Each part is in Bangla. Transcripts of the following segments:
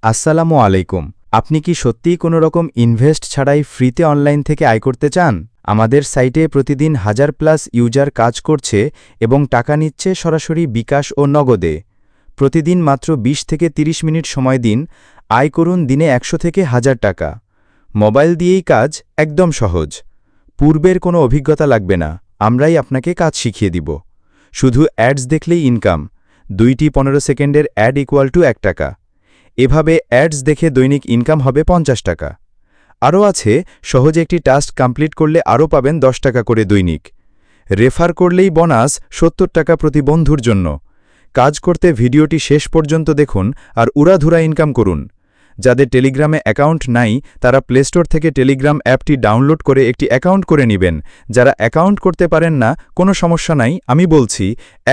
আসসালামু আলাইকুম। আপনি কি সত্যিই কোনো রকম ইনভেস্ট ছাড়াই ফ্রিতে অনলাইন থেকে আয় করতে চান? আমাদের সাইটে প্রতিদিন 1000+ ইউজার কাজ করছে এবং টাকা নিচ্ছে সরাসরি বিকাশ ও নগদে। প্রতিদিন মাত্র 20 থেকে 30 মিনিট সময় দিন, আয় করুন দিনে 100 থেকে 1000 টাকা। মোবাইল দিয়েই কাজ, একদম সহজ। পূর্বের কোনো অভিজ্ঞতা লাগবে না, আমরাই আপনাকে কাজ শিখিয়ে দিব। শুধু অ্যাডস দেখলেই ইনকাম। 2টি 15 সেকেন্ডের অ্যাড = 1 টাকা। এভাবে অ্যাডস দেখে দৈনিক ইনকাম হবে 50 টাকা। আরও আছে, সহজে একটি টাস্ক কমপ্লিট করলে আরও পাবেন 10 টাকা করে দৈনিক। রেফার করলেই বোনাস 70 টাকা প্রতি বন্ধুর জন্য। কাজ করতে ভিডিওটি শেষ পর্যন্ত দেখুন আর উড়াধুরা ইনকাম করুন। যাদের টেলিগ্রামে অ্যাকাউন্ট নাই তারা প্লে স্টোর থেকে টেলিগ্রাম অ্যাপটি ডাউনলোড করে একটি অ্যাকাউন্ট করে নেবেন। যারা অ্যাকাউন্ট করতে পারেন না, কোনো সমস্যা নাই, আমি বলছি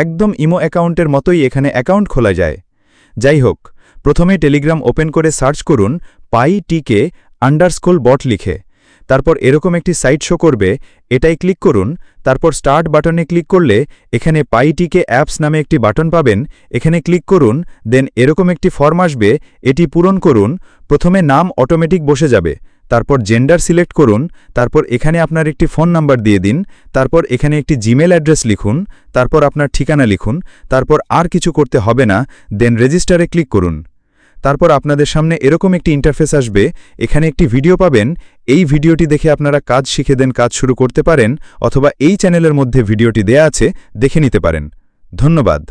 একদম ইমো অ্যাকাউন্টের মতোই এখানে অ্যাকাউন্ট খোলা যায়। যাই হোক, প্রথমে টেলিগ্রাম ওপেন করে সার্চ করুন pi_bot লিখে। তারপর এরকম একটি সাইট শো করবে, এটাই ক্লিক করুন। তারপর স্টার্ট বাটনে ক্লিক করলে এখানে pi_tk অ্যাপস নামে একটি বাটন পাবেন, এখানে ক্লিক করুন। দেন এরকম একটি ফর্ম আসবে, এটি পূরণ করুন। প্রথমে নাম অটোমেটিক বসে যাবে, তারপর জেন্ডার সিলেক্ট করুন, তারপর এখানে আপনার একটি ফোন নাম্বার দিয়ে দিন, তারপর এখানে একটি জিমেল অ্যাড্রেস লিখুন, তারপর আপনার ঠিকানা লিখুন, তারপর আর কিছু করতে হবে না। দেন রেজিস্টারে ক্লিক করুন। তারপর আপনাদের সামনে এরকম একটি ইন্টারফেস আসবে, এখানে একটি ভিডিও পাবেন। এই ভিডিওটি দেখে আপনারা কাজ শিখে দেন কাজ শুরু করতে পারেন, অথবা এই চ্যানেলের মধ্যে ভিডিওটি দেয়া আছে, দেখে নিতে পারেন। ধন্যবাদ।